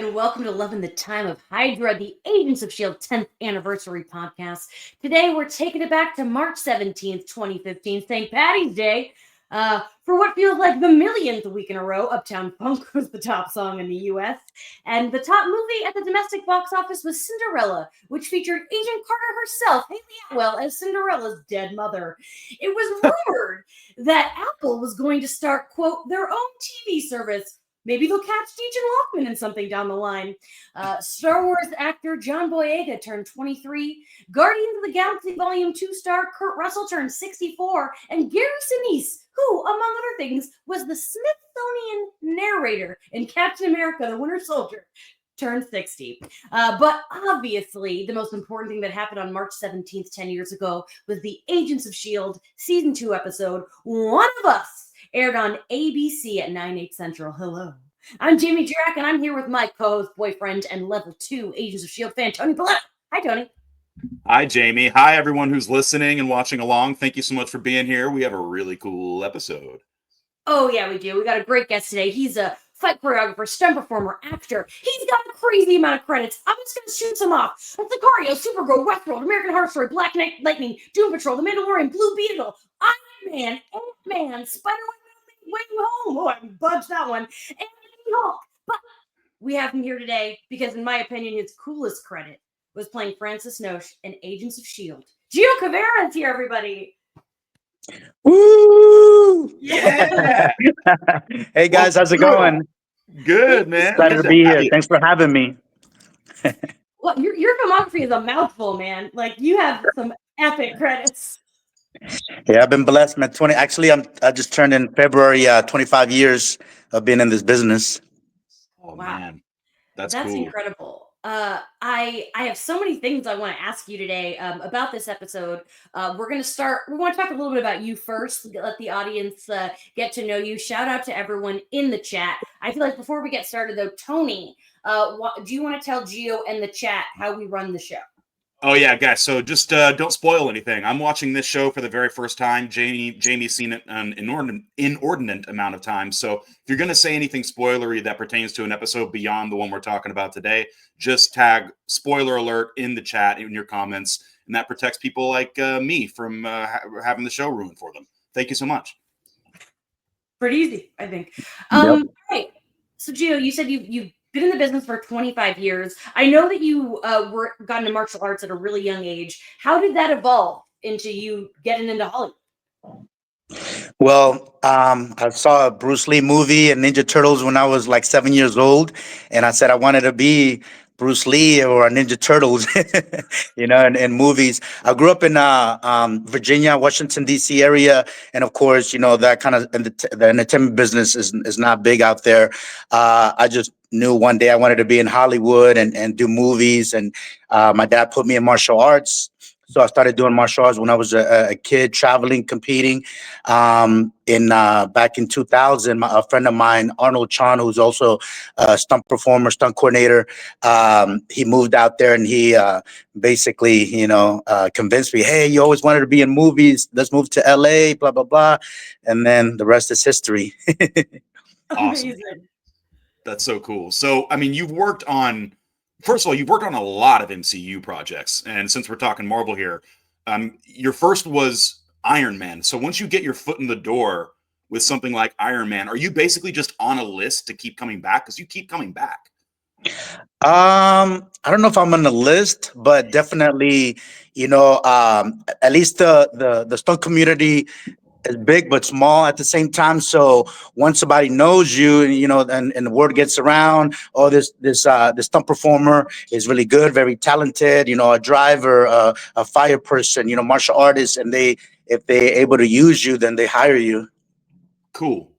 and welcome to Loving the Time of Hydra, the Agents of S.H.I.E.L.D. 10th anniversary podcast. Today, we're taking it back to March 17th, 2015, St. Patty's Day. For what feels like the millionth week in a row, Uptown Funk was the top song in the U.S. And the top movie at the domestic box office was Cinderella, which featured Agent Carter herself, Haley Atwell, as Cinderella's dead mother. It was rumored that Apple was going to start, quote, their own TV service. Maybe they'll catch Dejan Lockman in something down the line. Star Wars actor John Boyega turned 23. Guardians of the Galaxy Volume 2 star Kurt Russell turned 64. And Gary Sinise, who, among other things, was the Smithsonian narrator in Captain America, the Winter Soldier, turned 60. But obviously, the most important thing that happened on March 17th, 10 years ago, was the Agents of S.H.I.E.L.D. Season 2 episode, One of Us, aired on ABC at 9/8 Central. Hello. I'm Jamie Jirac, and I'm here with my co-host, boyfriend, and level 2 Agents of S.H.I.E.L.D. fan, Tony Paletta. Hi, Tony. Hi, Jamie. Hi, everyone who's listening and watching along. Thank you so much for being here. We have a really cool episode. Oh, yeah, we do. We got a great guest today. He's a fight choreographer, stunt performer, actor. He's got a crazy amount of credits. I'm just going to shoot some off. Sicario, Supergirl, Westworld, American Horror Story, Black Knight, Lightning, Doom Patrol, The Mandalorian, Blue Beetle, Iron Man, Ant-Man, Spider-Man, Way Home. Oh, I budged that one. And Hulk. But we have him here today because, in my opinion, his coolest credit was playing Francis Noche in Agents of S.H.I.E.L.D. Geo Corvera is here, everybody. Woo! Yeah! Hey, guys, how's it going? Good, man. Excited to be here. Thanks for having me. Well, your filmography is a mouthful, man. Like, you have some epic credits. Yeah, I've been blessed, man. I just turned in February 25 years of being in this business. Oh, wow. Man. That's cool. Incredible. I have so many things I want to ask you today about this episode. We want to talk a little bit about you first. Let the audience get to know you. Shout out to everyone in the chat. I feel like before we get started, though, Tony, do you want to tell Geo and the chat how we run the show? Oh, yeah, guys. So just don't spoil anything. I'm watching this show for the very first time. Jamie's seen it an inordinate amount of times. So if you're going to say anything spoilery that pertains to an episode beyond the one we're talking about today, just tag spoiler alert in the chat, in your comments. And that protects people like me from having the show ruined for them. Thank you so much. Pretty easy, I think. Yep. Right. So, Gio, you said you've been in the business for 25 years. I know that you got into martial arts at a really young age. How did that evolve into you getting into Hollywood? Well, I saw a Bruce Lee movie and Ninja Turtles when I was like 7 years old, and I said I wanted to be Bruce Lee or Ninja Turtles, in movies. I grew up in Virginia, Washington, D.C. area, and of course, that kind of the entertainment business is not big out there. I just knew one day I wanted to be in Hollywood and do movies, and my dad put me in martial arts. So I started doing martial arts when I was a kid, traveling, competing. Back in 2000, a friend of mine, Arnold Chan, who's also a stunt performer, stunt coordinator, he moved out there and he basically, convinced me, hey, you always wanted to be in movies. Let's move to LA, blah, blah, blah. And then the rest is history. Awesome. Amazing. That's so cool. So, I mean, first of all, you've worked on a lot of MCU projects. And since we're talking Marvel here, your first was Iron Man. So once you get your foot in the door with something like Iron Man, are you basically just on a list to keep coming back? Because you keep coming back. I don't know if I'm on the list, but definitely, at least the stunt community is big but small at the same time. So once somebody knows you, and the word gets around, oh, this stunt performer is really good, very talented, a driver, a fire person, martial artist, and if they're able to use you, then they hire you. Cool.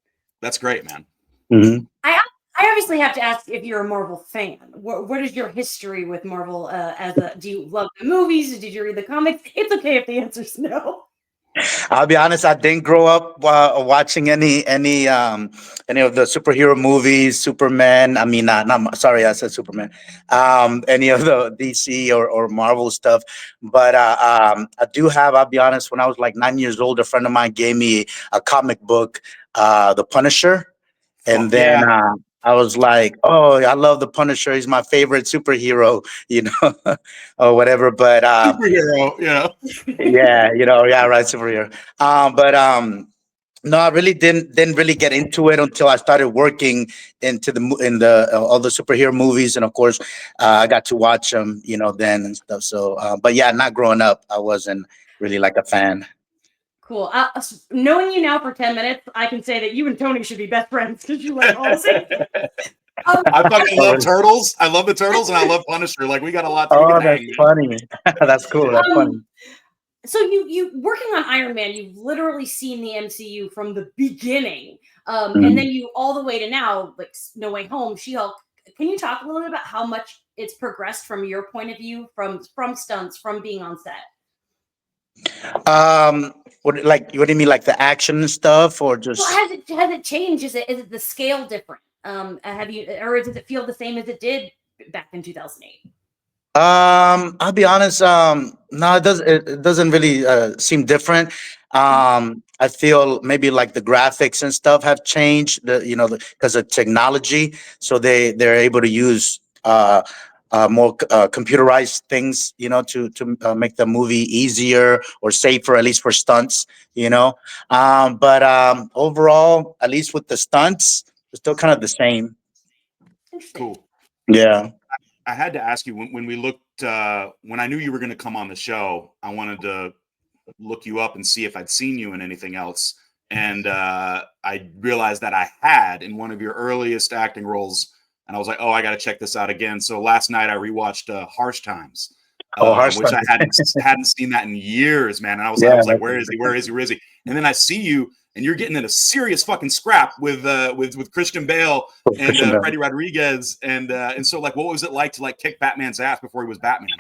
That's great, man. Mm-hmm. I obviously have to ask if you're a Marvel fan. What is your history with Marvel? Do you love the movies? Did you read the comics? It's okay if the answer's no. I'll be honest. I didn't grow up watching any of the superhero movies. Superman. I mean, sorry, I said Superman. Any of the DC or Marvel stuff. But I do have. I'll be honest. When I was like 9 years old, a friend of mine gave me a comic book, The Punisher, and then I was like, oh, I love the Punisher. He's my favorite superhero, or whatever. But Superhero, yeah, yeah, right, superhero. But no, I really didn't really get into it until I started working into in the all the superhero movies, and of course, I got to watch them, then and stuff. So, but yeah, not growing up, I wasn't really like a fan. Cool. Knowing you now for 10 minutes, I can say that you and Tony should be best friends because you like all the same things. I fucking Oh, love really? Turtles. I love the Turtles, and I love Punisher. Like we got a lot that we Oh, can that's hang. funny. That's cool. That's funny. So you working on Iron Man, you've literally seen the MCU from the beginning, and then Mhm. you all the way to now, like No Way Home, She-Hulk. Can you talk a little bit about how much it's progressed from your point of view, from stunts, from being on set? What do you mean, like the action and stuff, or Well, just? has it changed? Is it the scale different? Have you, or does it feel the same as it did back in 2008? I'll be honest. No, it doesn't really seem different. I feel maybe like the graphics and stuff have changed. Because of technology, so they're able to use more computerized things, to make the movie easier or safer, at least for stunts. But overall, at least with the stunts, it's still kind of the same. Interesting. Cool. Yeah. I had to ask you when we looked when I knew you were going to come on the show. I wanted to look you up and see if I'd seen you in anything else, and I realized that I had in one of your earliest acting roles, and I was like, oh, I got to check this out again. So last night I rewatched Harsh Times, Oh, harsh. which I hadn't seen that in years, man. And I Yeah. was like, where is he? Where is he? Where is he? And then I see you, and you're getting in a serious fucking scrap with Christian Bale and Christian Bale. Freddie Rodriguez, and so like, what was it like to like kick Batman's ass before he was Batman?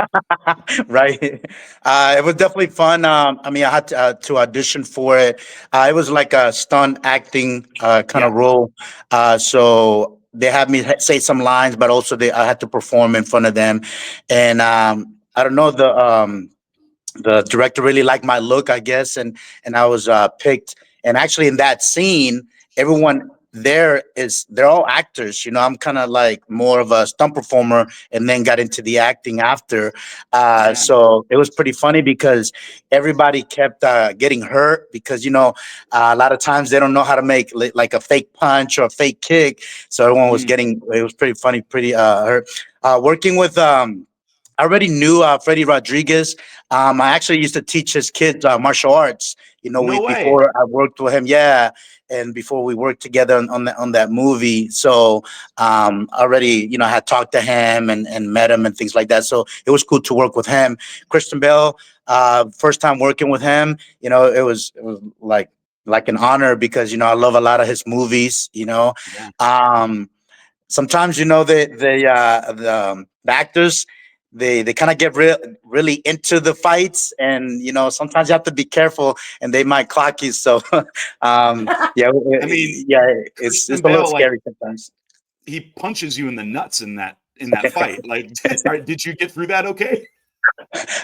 Right. It was definitely fun. I mean, I had to audition for it. It was like a stunt acting kind Yeah, of role. So they had me say some lines, but also I had to perform in front of them. And I don't know, the director really liked my look, I guess, and I was picked. And actually, in that scene, everyone they're all actors. I'm kind of like more of a stunt performer, and then got into the acting after. yeah. So it was pretty funny because everybody kept getting hurt because a lot of times they don't know how to make like a fake punch or a fake kick. So everyone was Mm. getting. It was pretty funny, pretty hurt. Working with I already knew Freddie Rodriguez. I actually used to teach his kids martial arts. We No way. before I worked with him, yeah, and before we worked together on that movie. So already, I had talked to him and met him and things like that. So it was cool to work with him. Christian Bale, first time working with him, it was like an honor because I love a lot of his movies. Yeah. Sometimes the actors they kind of get really into the fights, and sometimes you have to be careful and they might clock you. So yeah, I mean, yeah, it's Christian a little Bale, like scary sometimes. he punches you in the nuts in that fight. Like, did you get through that okay?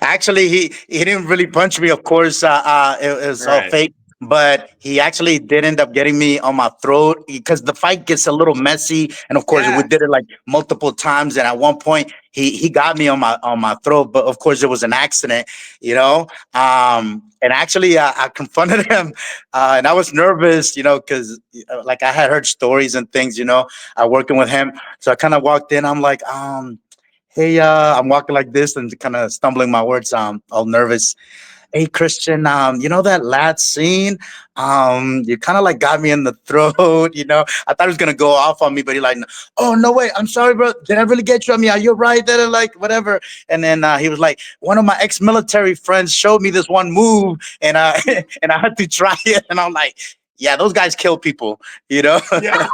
Actually, he didn't really punch me. Of course, it was all Right. fake. But he actually did end up getting me on my throat because the fight gets a little messy. And of course, we Yeah. did it like multiple times. And at one point, he got me on my throat. But of course, it was an accident, And actually, I confronted him, and I was nervous, because like I had heard stories and things, working with him. So I kind of walked in. I'm like, hey, I'm walking like this and kind of stumbling my words, all nervous. Hey, Christian, that last scene, you kind of like got me in the throat, I thought he was going to go off on me, but he like, oh, no way. I'm sorry, bro. Did I really get you? I mean, are you right? That like, whatever. And then he was like, one of my ex-military friends showed me this one move and and I had to try it. And I'm like, yeah, those guys kill people, you know? Yeah.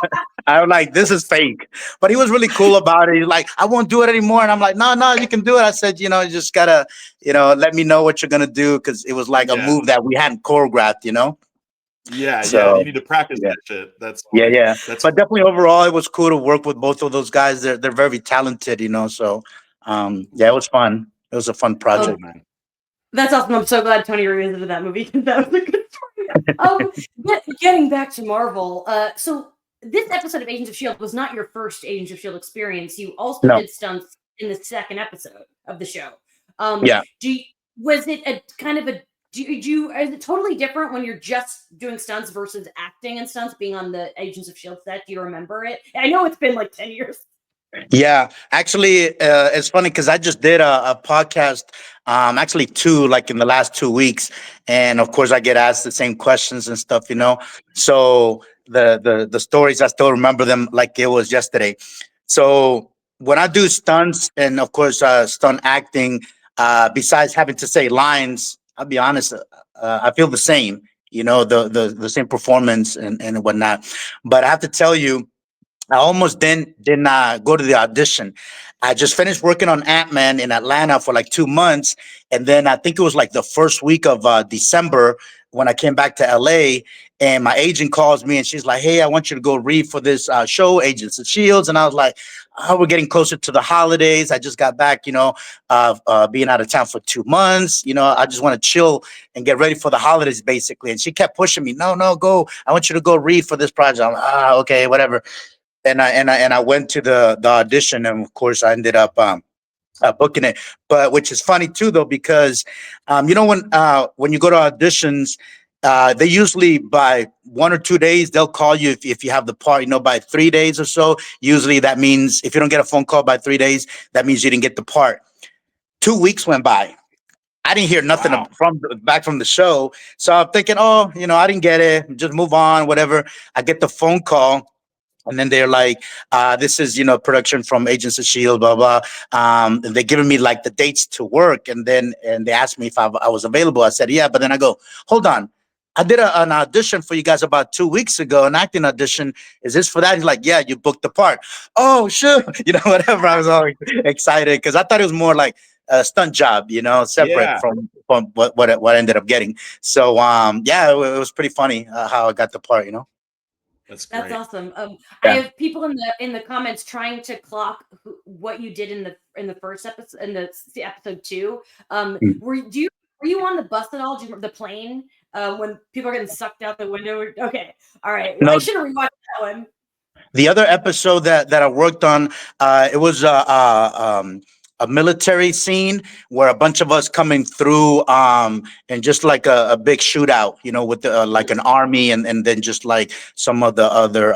I'm like, this is fake. But he was really cool about it. He's like, I won't do it anymore. And I'm like, no, you can do it. I said, you just gotta, let me know what you're gonna do. Cause it was like a Yeah. move that we hadn't choreographed. Yeah. Yeah. You So need to practice yeah. that shit. That's Yeah, funny. yeah. That's But definitely overall it was cool to work with both of those guys. They're very talented, So yeah, it was fun. It was a fun cool, Oh, project. man. that's awesome. I'm so glad Tony revisited that movie. That was a good story. Getting back to Marvel, so this episode of Agents of Shield was not your first Agents of Shield experience. You also No. did stunts in the second episode of the show. Yeah. Was it a kind of a is it totally different when you're just doing stunts versus acting and stunts, being on the Agents of Shield set? Do you remember it? I know it's been like 10 years. Yeah, actually, it's funny because I just did a podcast, actually two, like in the last 2 weeks, and of course I get asked the same questions and stuff, you know. So the stories, I still remember them like it was yesterday. So when I do stunts and of course stunt acting, besides having to say lines, I'll be honest, I feel the same, you know, the same performance and whatnot. But I have to tell you, I almost did not go to the audition. I just finished working on Ant-Man in Atlanta for like 2 months, and then I think it was like the first week of December when I came back to LA, and my agent calls me and she's like, "Hey, I want you to go read for this show, Agents of Shields." And I was like, "Oh, we're getting closer to the holidays. I just got back, you know, being out of town for 2 months. You know, I just want to chill and get ready for the holidays, basically." And she kept pushing me, "No, no, go. I want you to go read for this project." I'm like, okay, whatever. And I went to the audition, and of course I ended up booking it. But which is funny too, though, because you know, when you go to auditions, they usually by 1 or 2 days they'll call you if you have the part. You know, by 3 days or so, usually that means if you don't get a phone call by 3 days, that means you didn't get the part. 2 weeks went by. I didn't hear nothing Wow. back from the show, so I'm thinking, oh, you know, I didn't get it. Just move on, whatever. I get the phone call, and then they're like, "This is, you know, production from Agents of Shield, blah blah." And they're giving me like the dates to work, and they asked me if I was available. I said, "Yeah," but then I go, "Hold on, I did an audition for you guys about 2 weeks ago, an acting audition. Is this for that?" He's like, "Yeah, you booked the part." Oh, sure, you know, whatever. I was all excited because I thought it was more like a stunt job, you know, separate Yeah, from what I ended up getting. So yeah, it was pretty funny how I got the part, you know. that's That's great. awesome. I Yeah. have people in the comments trying to clock what you did in the first episode, in the episode two. Mm. Were you on the bus at all? Do you remember the plane when people are getting sucked out the window? Okay, all right. Well, I No, should have rewatched that one. the other episode that I worked on, it was a military scene where a bunch of us coming through, and just like a big shootout, you know, with like an army, and then just like some of the other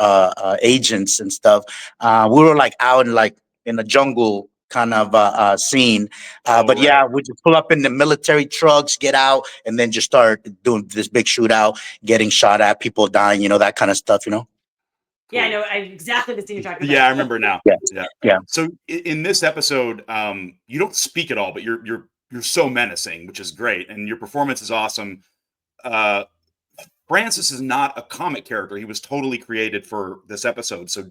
agents and stuff. We were like out in like in a jungle kind of scene. Oh, But right. yeah, we just pull up in the military trucks, get out, and then just start doing this big shootout, getting shot at, people dying, you know, that kind of stuff, you know. Yeah, I Cool. know exactly the scene you're talking Yeah, I about. remember now. Yeah. Yeah. Yeah. So in this episode, you don't speak at all, but you're so menacing, which is great, and your performance is awesome. Uh, Francis is not a comic character; he was totally created for this episode. So,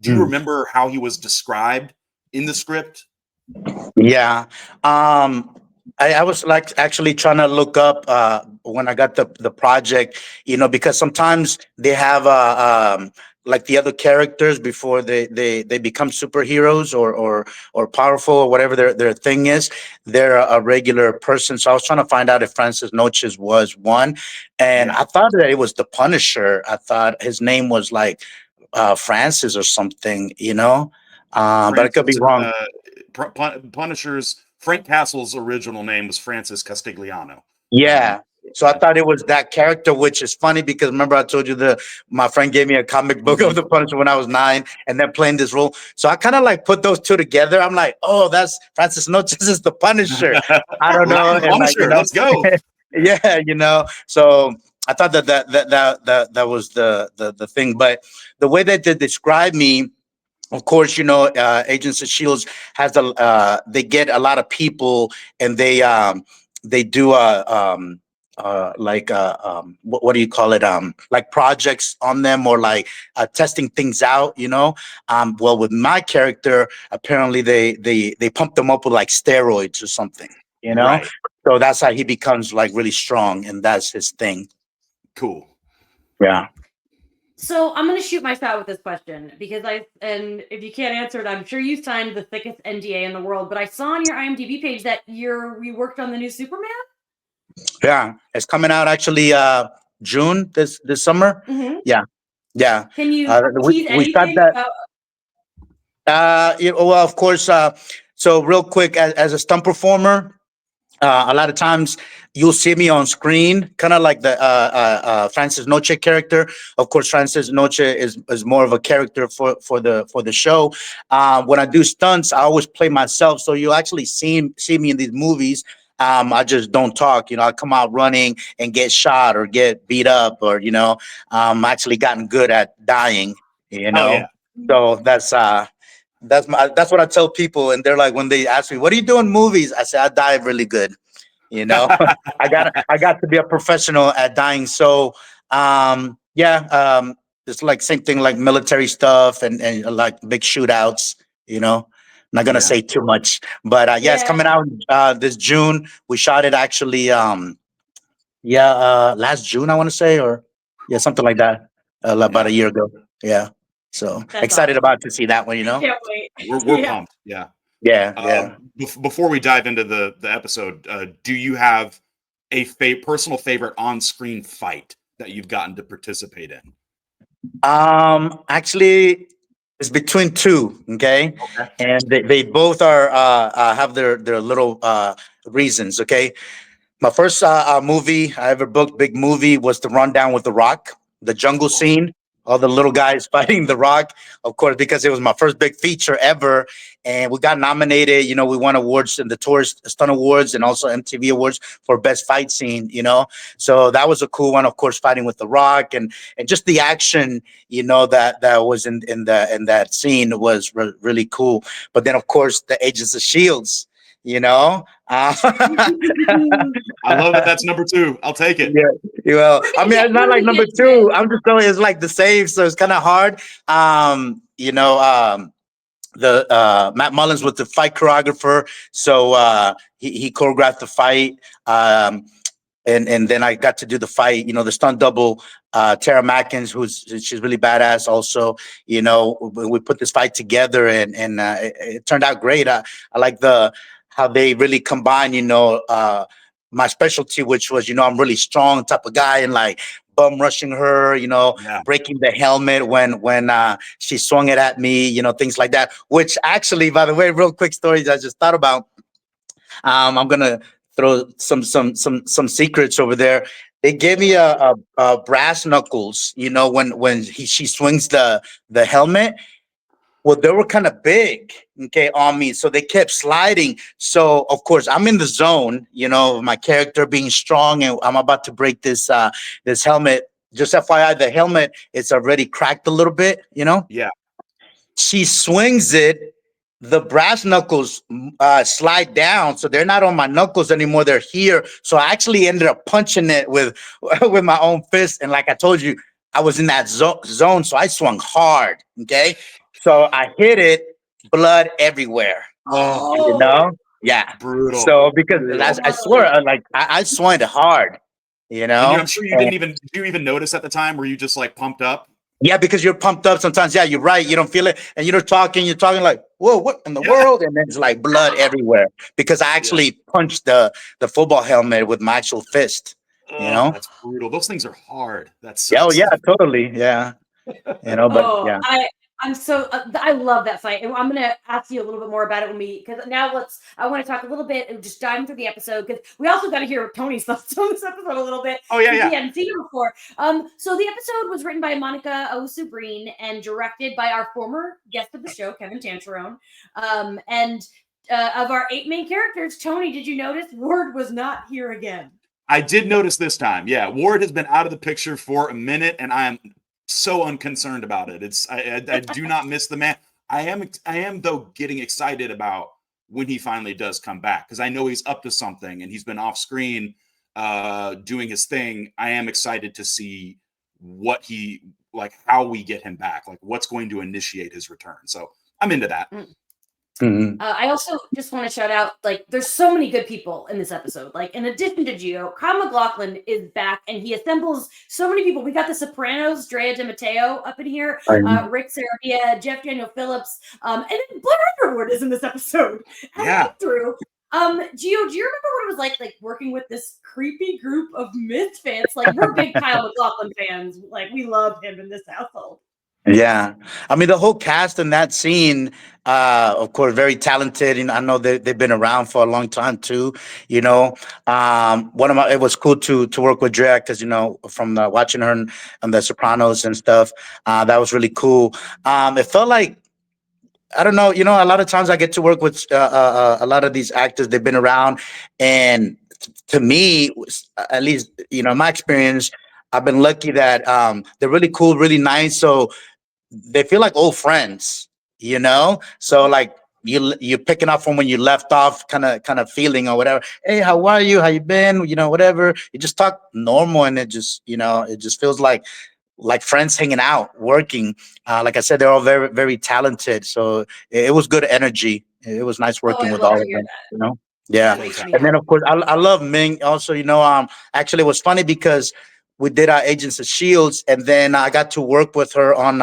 do you Mm. remember how he was described in the script? Yeah. Um, I was like actually trying to look up when I got the project, you know, because sometimes they have like the other characters before they become superheroes or powerful or whatever their thing is. They're a regular person. So I was trying to find out if Francis Noches was one. And Yeah, I thought that it was the Punisher. I thought his name was like Francis or something, you know. But I could be Francis. wrong. Punisher's Frank Castle's original name was Francis Castigliano. Um, Yeah. So I yeah. thought it was that character, which is funny because remember I told you my friend gave me a comic book of Mhm. the Punisher when I was 9, and then playing this role. So I kind of like put those two together. I'm like, oh, that's Francis Noches is the Punisher. I don't Latin know, and like you Punisher, know, let's go. yeah, you know. So I thought that was the thing, but the way that they describe me, of course, you know, Agents of Shields has they get a lot of people, and they do like what do you call it, like projects on them, or like testing things out, you know. Well, with my character, apparently they pump them up with like steroids or something, you know. Right. So that's how he becomes like really strong, and that's his thing. Cool. Yeah. So I'm going to shoot my shot with this question because and if you can't answer it, I'm sure you signed the thickest NDA in the world. But I saw on your IMDb page that we worked on the new Superman. Yeah, it's coming out actually June this summer. Hmm. Yeah. Yeah. Can you tease We shot anything that. about? Well, of course. So real quick, as a stunt performer, a lot of times you'll see me on screen, kind of like the Francis Noche character. Of course, Francis Noche is more of a character for the show. When I do stunts, I always play myself, so you'll actually see me in these movies. I just don't talk. I come out running and get shot or get beat up, or actually gotten good at dying. You Oh know, yeah. so that's what I tell people, and they're like, when they ask me, "What do you do in movies?" I say, "I die really good." You know, I got to be a professional at dying. So, yeah, it's like same thing like military stuff and like big shootouts. Not gonna Yeah. say too much, but yeah, it's Yeah. coming out this June. We shot it actually, yeah, last June I want to say, or yeah, something like that, about Yeah. a year ago. Yeah, so That's excited awesome. about to see that one. I can't wait. We're Yeah. pumped. Yeah. Yeah, yeah. Before we dive into the episode, do you have a personal favorite on-screen fight that you've gotten to participate in? Actually, it's between two. Okay, Okay. and they both are have their little reasons. Okay, my first movie I ever booked, big movie, was The Rundown with The Rock, the jungle scene, all the little guys fighting The Rock, of course, because it was my first big feature ever. And we got nominated. We won awards in the Tourist Stunt Awards and also MTV Awards for Best Fight Scene. So that was a cool one, of course, fighting with The Rock and just the action, that was in that scene was really cool. But then, of course, the Agents of Shields, you know. I love that. That's number two. I'll take it. Yeah, well, We're I gonna mean, get it's we're not like gonna number get to two. I'm just telling you, it's like the same, so it's kind of hard. The Matt Mullins was the fight choreographer, so he choreographed the fight. And then I got to do the fight. The stunt double, Tara Mackins, she's really badass. Also, we put this fight together, and it turned out great. I like how they really combine. My specialty, which was, I'm really strong type of guy, and like bum rushing her, Yeah. breaking the helmet when she swung it at me, things like that. Which actually, by the way, real quick stories I just thought about. I'm gonna throw some secrets over there. They gave me a brass knuckles. When she swings the helmet. Well, they were kind of big, okay, on me, so they kept sliding. So of course I'm in the zone, my character being strong, and I'm about to break this helmet. Just FYI, the helmet it's already cracked a little bit. Yeah. She swings it, the brass knuckles slide down, so they're not on my knuckles anymore, they're here. So I actually ended up punching it with with my own fist, and like I told you, I was in that zone, so I swung hard. Okay, so I hit it, blood everywhere, Oh, you Oh, know. Yeah, brutal. so because Brutal. I swear, I swung it hard, you And know. I'm sure you did you even notice at the time? Were you just like pumped up? Yeah, because you're pumped up sometimes. Yeah, you're right. You don't feel it. And you're talking like, whoa, what in the Yeah. world? And then it's like blood everywhere. Because I Yeah. actually punched the football helmet with my actual fist, you Oh, know? that's brutal. Those things are hard. That Yeah, oh sucks. yeah, totally. Yeah. But oh, yeah. I'm so I love that fight, and I'm gonna ask you a little bit more about it when because now I want to talk a little bit and just dive through the episode because we also got to hear Tony's thoughts on this episode a little bit Oh yeah, since yeah. he hadn't seen it before. So the episode was written by Monica Owusu Green and directed by our former guest of the show, Kevin Tancherone. And of our 8 main characters, Tony, did you notice Ward was not here again? I did notice this time. Yeah, Ward has been out of the picture for a minute, and I am so unconcerned about it. I do not miss the man. I am though getting excited about when he finally does come back because I know he's up to something and he's been off screen doing his thing. I am excited to see how we get him back, like what's going to initiate his return. So I'm into that. Mhm. I also just want to shout out, there's so many good people in this episode. Like, in addition to Geo, Kyle MacLachlan is back, and he assembles so many people. We got the Sopranos, Drea De Matteo up in here, Rick Sarabia, Jeff Daniel Phillips, and then Blair Underwood is in this episode. And Yeah. through. Gio, do you remember what it was like working with this creepy group of misfits? Like, we're big Kyle MacLachlan fans. Like, we love him in this household. Yeah, I mean the whole cast in that scene, of course, very talented. And I know they've been around for a long time too. You know, one of my it was cool to work with Drea because from watching her on The Sopranos and stuff. That was really cool. It felt like I don't know. A lot of times I get to work with a lot of these actors. They've been around, and to me, at least in my experience, I've been lucky that they're really cool, really nice. So they feel like old friends, so like you're picking up from when you left off, kind of feeling or whatever. Hey, how are you? How you been? Whatever. You just talk normal, and it just feels like friends hanging out, working. Like I said, they're all very, very talented. So it was good energy. It was nice Oh, working I with love all to of hear them. that. Yeah. That makes me And then happy. of course I love Ming also. Actually it was funny because we did our Agents of Shields, and then I got to work with her on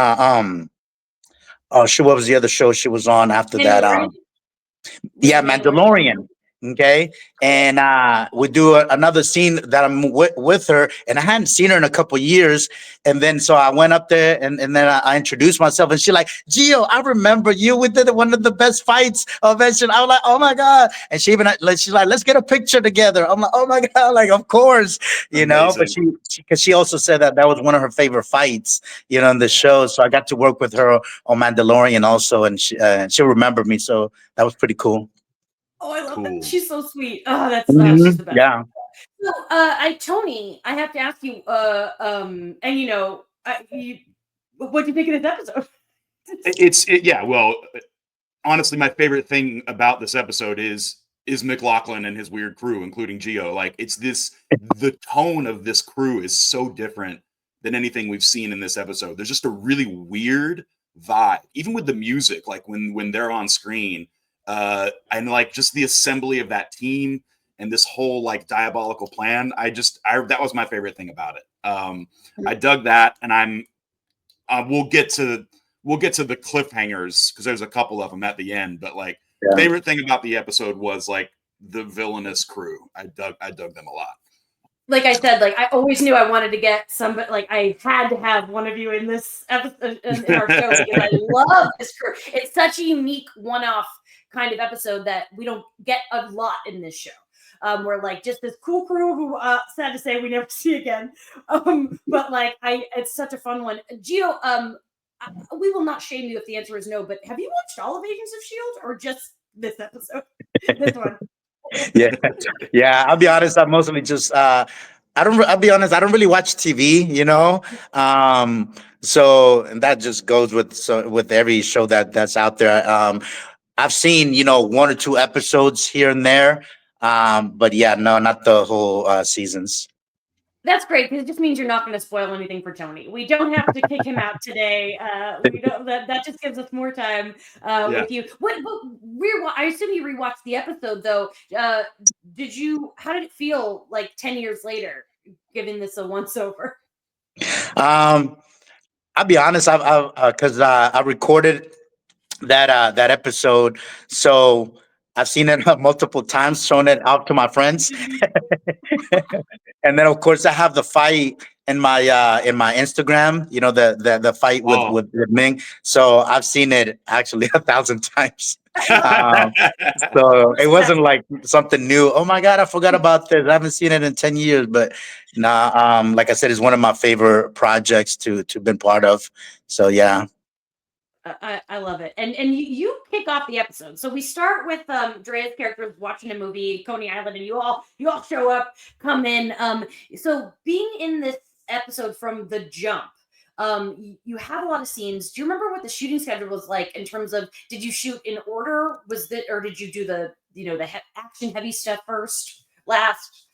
what was the other show she was on after that? Mandalorian? Was Yeah, it Mandalorian? Mandalorian. Okay, Cool. and we do another scene that I'm with her, and I hadn't seen her in a couple years, and then so I went up there, and then I introduced myself, and she like, Gio, I remember you. We did one of the best fights of it. I was like, oh my god, and she even she's like, let's get a picture together. I'm like, oh my god, like of course, but Amazing. because she also said that was one of her favorite fights, in the Yeah. show, so I got to work with her on Mandalorian also, and she'll remember me, so that was pretty cool. Oh, I love that. Cool. She's so sweet. Oh, she's the Mhm. best. Yeah. So, Tony, I have to ask you, and what do you think of this episode? Yeah. Well, honestly, my favorite thing about this episode is McLaughlin and his weird crew, including Geo. Like, the tone of this crew is so different than anything we've seen in this episode. There's just a really weird vibe, even with the music. Like when they're on screen, and like just the assembly of that team and this whole like diabolical plan. That was my favorite thing about it. I dug that, and we'll get to the cliffhangers because there's a couple of them at the end. But like, Yeah. favorite thing about the episode was like the villainous crew. I dug them a lot. Like I said, like I always knew I wanted to get somebody. Like I had to have one of you in this episode in our show because I love this crew. It's such a unique one-off kind of episode that we don't get a lot in this show. We're like just this cool crew who, sad to say, we never see again. But like, it's such a fun one. Gio, we will not shame you if the answer is no. But have you watched all of Agents of Shield or just this episode, this one? Yeah. Yeah. I'll be honest. I mostly just I'll be honest, I don't really watch TV. So and that just goes with every show that's out there. I've seen, one or two episodes here and there. But yeah, no, not the whole seasons. That's great because it just means you're not going to spoil anything for Tony. We don't have to kick him out today. We don't. That just gives us more time Yeah. with you. I assume you rewatched the episode though. Did you? How did it feel like 10 years later, giving this a once over? Um, I'll be honest, because I recorded that episode, so I've seen it multiple times, shown it out to my friends. And then of course I have the fight in my Instagram, the fight with Oh. with Ming. So I've seen it actually 1,000 times. Um, so it wasn't like something new. Oh my god, I forgot about this. I haven't seen it in 10 years. But nah, like I said, it's one of my favorite projects to been part of. So yeah. I love it. And you kick off the episode. So we start with Drea's characters watching a movie, Coney Island, and you all show up, come in. So being in this episode from the jump, you had a lot of scenes. Do you remember what the shooting schedule was like in terms of did you shoot in order? Or did you do the action heavy stuff first, last?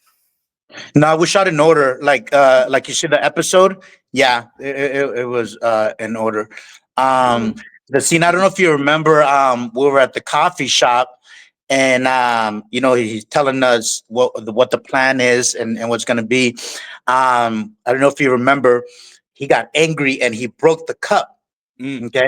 No, we shot in order. Like you see the episode. Yeah, it was in order. Um, Mhm. the scene. I don't know if you remember. We were at the coffee shop, and he's telling us what the plan is and what's going to be. I don't know if you remember. He got angry and he broke the cup. Mm. Okay,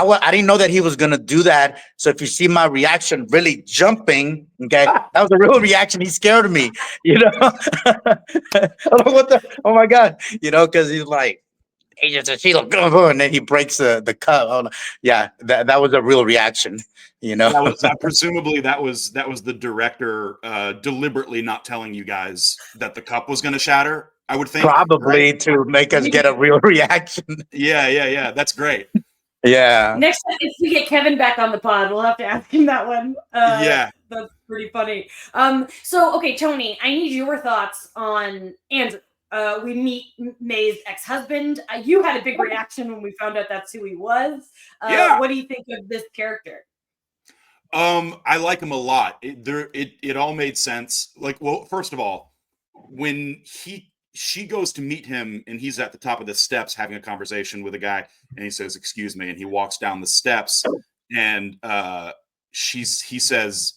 I didn't know that he was gonna do that. So if you see my reaction, really jumping, okay, that was a real reaction. He scared me, you know. I'm like, what the? Oh my god, you know, because he's like, Agents of Shield, and then he breaks the cup. Oh, no. Yeah, that was a real reaction, you know. That was presumably that was the director deliberately not telling you guys that the cup was going to shatter. I would think, right? Probably to make us get a real reaction. Yeah. That's great. Yeah. Next time, if we get Kevin back on the pod, we'll have to ask him that one. Yeah. That's pretty funny. So okay, Tony, I need your thoughts on Andrew. We meet May's ex-husband. You had a big reaction when we found out that's who he was. Yeah. What do you think of this character? I like him a lot. It all made sense. Like, well, first of all, when she goes to meet him and he's at the top of the steps having a conversation with a guy, and he says, "Excuse me," and he walks down the steps, and he says,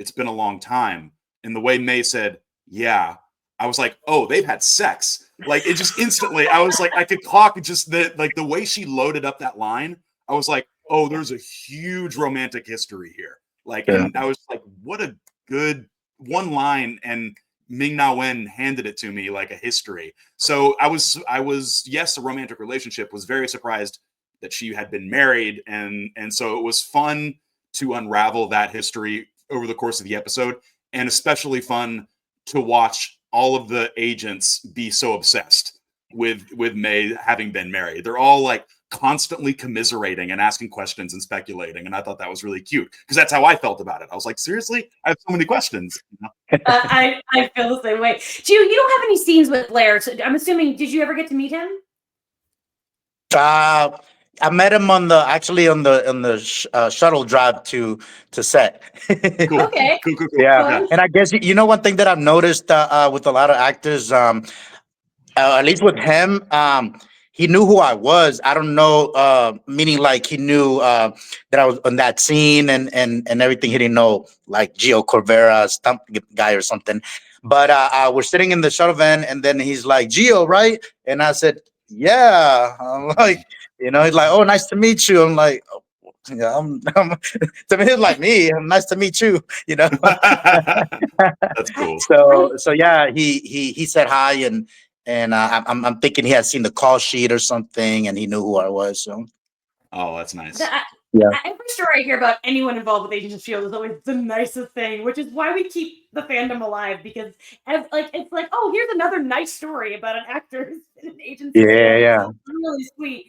"It's been a long time." And the way May said, "Yeah," I was like, "Oh, they've had sex." Like, it just instantly, I was like, I could clock just the way she loaded up that line. I was like, oh, there's a huge romantic history here. Like, Yeah. and I was like, what a good one line. And Ming Na Wen handed it to me like a history. So I was, yes, a romantic relationship, was very surprised that she had been married. And so it was fun to unravel that history over the course of the episode, and especially fun to watch all of the agents be so obsessed with May having been married. They're all like constantly commiserating and asking questions and speculating, and I thought that was really cute because that's how I felt about it. I was like, seriously, I have so many questions. You know? I feel the same way. Gio, you don't have any scenes with Blair, so I'm assuming, did you ever get to meet him? I met him on the shuttle drive to set. Cool. Okay. Cool. Yeah, and I guess you know one thing that I've noticed with a lot of actors, at least with him, he knew who I was. I don't know, meaning like he knew that I was on that scene and everything. He didn't know like Geo Corvera, stunt guy or something. But we're sitting in the shuttle van, and then he's like, "Geo, right?" And I said, "Yeah." I'm like, you know, he's like, "Oh, nice to meet you." I'm like, "Oh, yeah, to me, he's like me. Nice to meet you." You know. That's cool. So yeah, he said hi, and I'm thinking he had seen the call sheet or something, and he knew who I was. So Oh, that's nice. yeah, Every story I hear about anyone involved with Agents of Shield is always the nicest thing, which is why we keep the fandom alive, because it's like, oh, here's another nice story about an actor who's been an Agents of Shield. yeah. It's really sweet.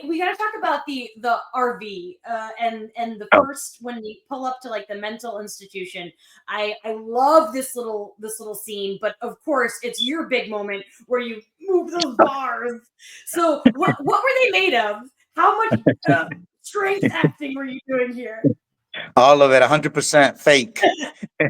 We gotta talk about the RV and the Oh. first when we pull up to like the mental institution. I love this little scene, but of course it's your big moment where you move those bars. So what were they made of? How much strength acting were you doing here? All of it, 100% fake.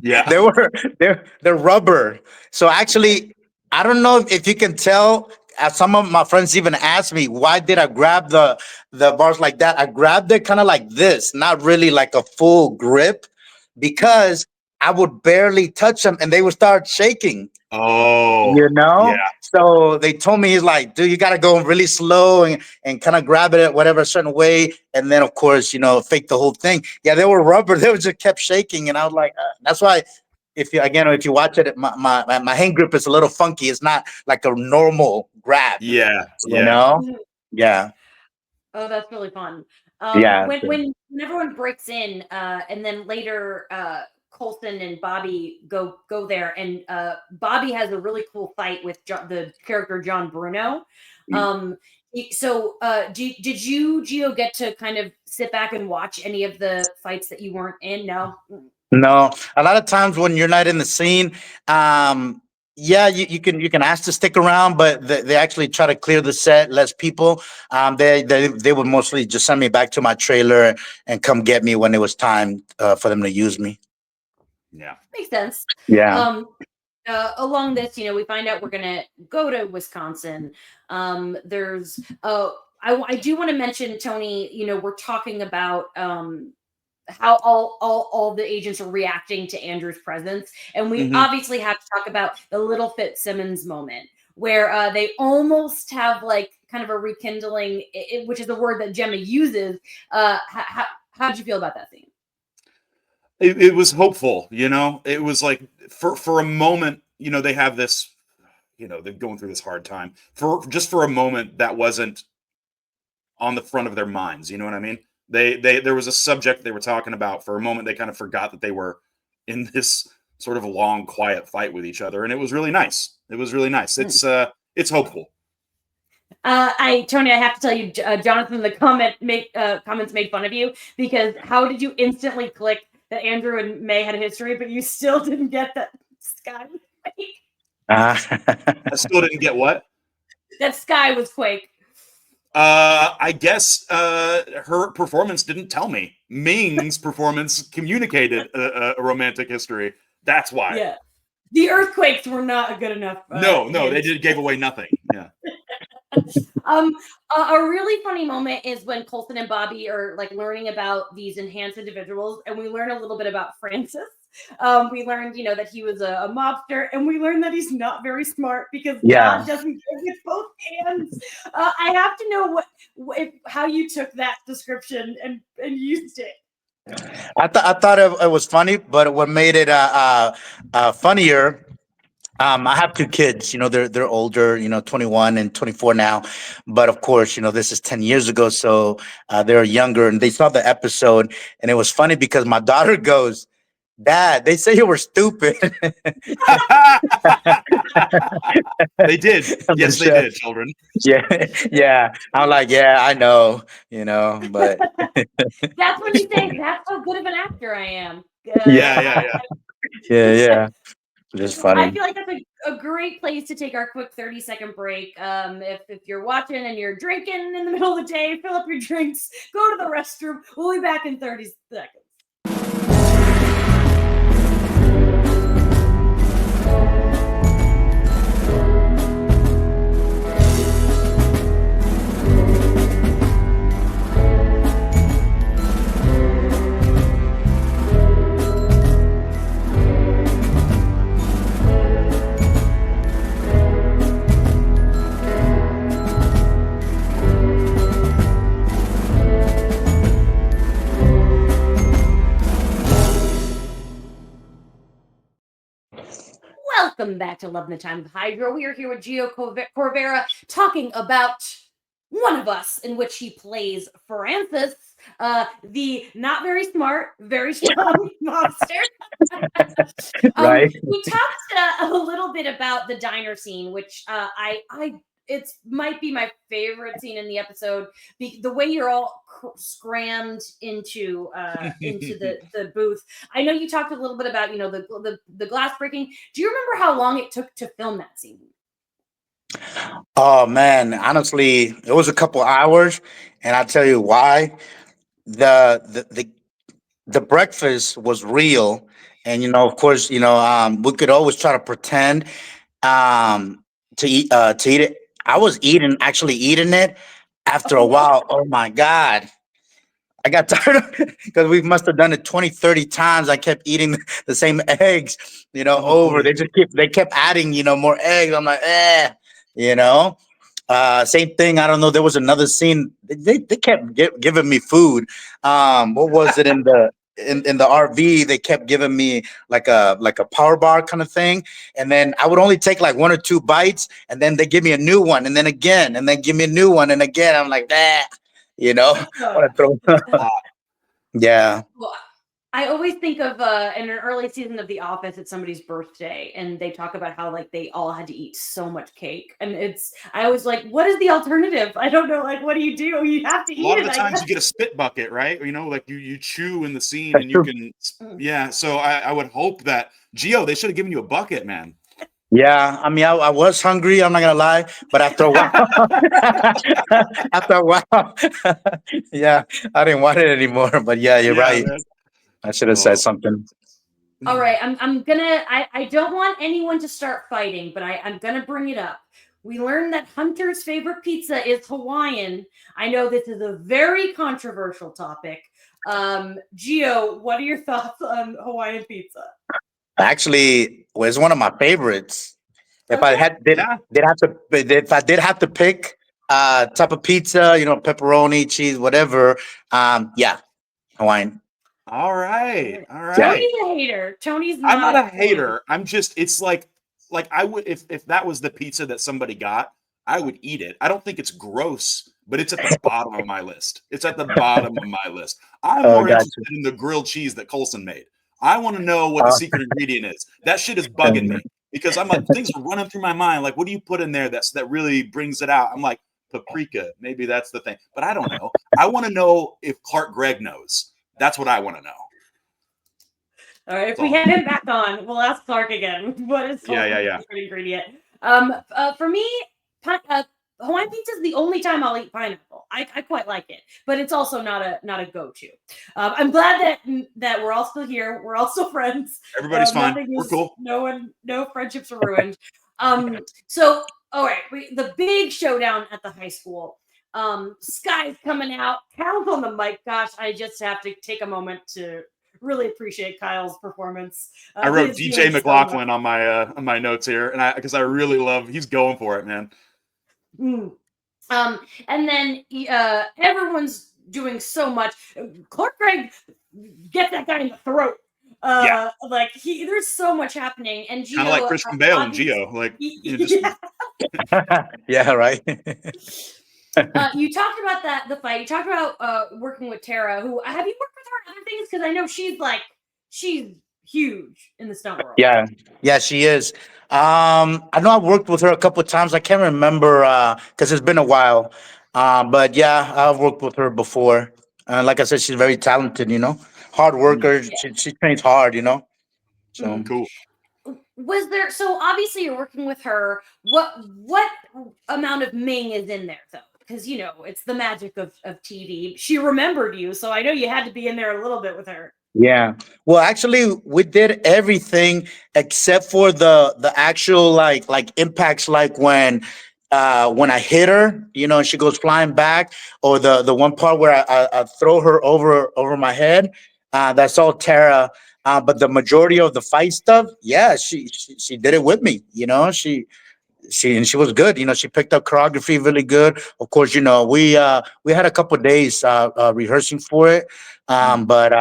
Yeah. They're rubber. So actually, I don't know if you can tell. Some of my friends even asked me, why did I grab the bars like that? I grabbed it kind of like this, not really like a full grip, because I would barely touch them and they would start shaking. Oh, You know, yeah. so they told me, he's like, dude, you got to go really slow and kind of grab it at whatever certain way, and then of course, you know, fake the whole thing. Yeah, they were rubber. They were just kept shaking, and I was like, that's why if you watch it, my hand grip is a little funky. It's not like a normal grab. Yeah. You know. Yeah. Oh, that's really fun. Yeah. When everyone breaks in, and then later Colson and Bobby go there, and Bobby has a really cool fight with the character John Bruno. So did you, Gio, get to kind of sit back and watch any of the fights that you weren't in? No. No, a lot of times when you're not in the scene, yeah, you can ask to stick around, but they actually try to clear the set, less people. They would mostly just send me back to my trailer and come get me when it was time for them to use me. Yeah. Makes sense. Yeah. Along this, we find out we're gonna go to Wisconsin. There's I do want to mention, Tony, we're talking about how all the agents are reacting to Andrew's presence, and we obviously have to talk about the little Fitzsimmons moment where they almost have like kind of a rekindling, which is a word that Gemma uses. How did you feel about that scene? It was hopeful, you know. It was like for a moment, you know, they have this, you know, they're going through this hard time. For a moment, that wasn't on the front of their minds. You know what I mean? They there was a subject they were talking about. For a moment, they kind of forgot that they were in this sort of long, quiet fight with each other, and it was really nice. It was really nice. It's hopeful. Tony, I have to tell you, Jonathan, the comments made fun of you because how did you instantly click that Andrew and May had a history, but you still didn't get that Sky was Quake? I still didn't get what? That Sky was Quake. I guess her performance didn't tell me. Ming's performance communicated a romantic history. That's why. Yeah, the earthquakes were not good enough. No, they gave away nothing. Yeah. A really funny moment is when Coulson and Bobby are like learning about these enhanced individuals, and we learn a little bit about Francis. We learned, you know, that he was a mobster, and we learned that he's not very smart because God doesn't give with both hands. I have to know how you took that description and used it. I thought it was funny, but what made it funnier. I have two kids, you know, they're older, you know, 21 and 24 now. But of course, you know, this is 10 years ago. So they're younger and they saw the episode. And it was funny because my daughter goes, Dad, they say you were stupid. They did. Yes, they did, children. Yeah. I'm like, yeah, I know, you know, but that's when you say that's how good of an actor I am. Yeah. Just funny. I feel like that's a great place to take our quick 30-second break. If you're watching and you're drinking in the middle of the day, fill up your drinks, go to the restroom. We'll be back in 30 seconds. Welcome back to Love in the Time of Hydro. We are here with Geo Corvera talking about One of Us, in which he plays Francis, the not very smart, very strong mobster. Right. We talked a little bit about the diner scene, which it might be my favorite scene in the episode. The way you're all scrammed into the booth. I know you talked a little bit about, you know, the glass breaking. Do you remember how long it took to film that scene? Oh man, honestly, it was a couple hours, and I'll tell you why. The breakfast was real, and you know, of course, you know, we could always try to pretend to eat it. I was actually eating it after a while. Oh my God. I got tired of it because we must have done it 20, 30 times. I kept eating the same eggs, you know, over. They kept adding, you know, more eggs. I'm like, you know. Same thing. I don't know. There was another scene. They kept giving me food. What was it in the RV? They kept giving me like a power bar kind of thing, and then I would only take like one or two bites, and then they give me a new one, and then again, and then give me a new one, and again. I'm like, you know, want to throw. Yeah. Well, I always think of in an early season of The Office, it's somebody's birthday, and they talk about how like they all had to eat so much cake, and I always like, what is the alternative? I don't know. Like, what do? You have to eat it. A lot of the times you get a spit bucket, right? You know, like you chew in the scene, and you can, yeah. So I would hope that Geo, they should have given you a bucket, man. Yeah, I mean, I was hungry. I'm not gonna lie, but after a while, yeah, I didn't want it anymore. But yeah, you're right. Man. I should have said something. All right, I'm gonna. I don't want anyone to start fighting, but I'm gonna bring it up. We learned that Hunter's favorite pizza is Hawaiian. I know this is a very controversial topic. Geo, what are your thoughts on Hawaiian pizza? Actually, it was one of my favorites. If I did have to pick, Type of pizza, pepperoni, cheese, whatever. Yeah, Hawaiian. All right, Alright. all Yeah. right. Tony's a hater. Tony's I'm not not a a fan. hater. I'm just it's like I would if that was the pizza that somebody got, I would eat it. I don't think it's gross, but it's at the bottom of my list. It's at the bottom of my list. I'm Oh, more gotcha. interested in the grilled cheese that Colson made. I want to know what the Uh, secret ingredient is. That shit is bugging me because I'm like things are running through my mind. Like, what do you put in there that really brings it out? I'm like paprika. Maybe that's the thing, but I don't know. I want to know if Clark Gregg knows. That's what I want to know. All right, if That's we all. have him back on, we'll ask Clark again. What is Yeah, yeah, Hawaiian yeah. secret ingredient? For me, Hawaiian pizza is the only time I'll eat pineapple. I quite like it, but it's also not a go-to. I'm glad that we're all still here. We're all still friends. Everybody's fine. Nothing We're is cool. no friendships are ruined. So all right, the big showdown at the high school. Sky's coming out. Cal's on the mic. Gosh, I just have to take a moment to really appreciate Kyle's performance. I He wrote is doing DJ so much. McLaughlin on my notes here, and I because I really love he's going for it, man. Mm. And then everyone's doing so much. Clark Gregg, get that guy in the throat. Yeah, Like there's so much happening, and kind of like Geo, Christian Bale and obviously, Geo, like you just yeah. yeah, right. You talked about the fight. You talked about working with Tara. Who have you worked with her on other things? Because I know she's huge in the stunt world. Yeah, yeah, she is. I know I've worked with her a couple of times. I can't remember because it's been a while. But yeah, I've worked with her before. Like I said, she's very talented. Hard mm, worker. Yeah. She trains hard. So Mhm. cool. Was there so obviously you're working with her. What amount of Ming is in there though? Because it's the magic of TV. She remembered you, so I know you had to be in there a little bit with her. yeah. Well, actually, we did everything except for the actual like impacts, like when I hit her, and she goes flying back, or the one part where I throw her over my head. That's all Tara. But the majority of the fight stuff, yeah, she did it with me. She was good. She picked up choreography really good. Of course, we had a couple days rehearsing for it. Mm. But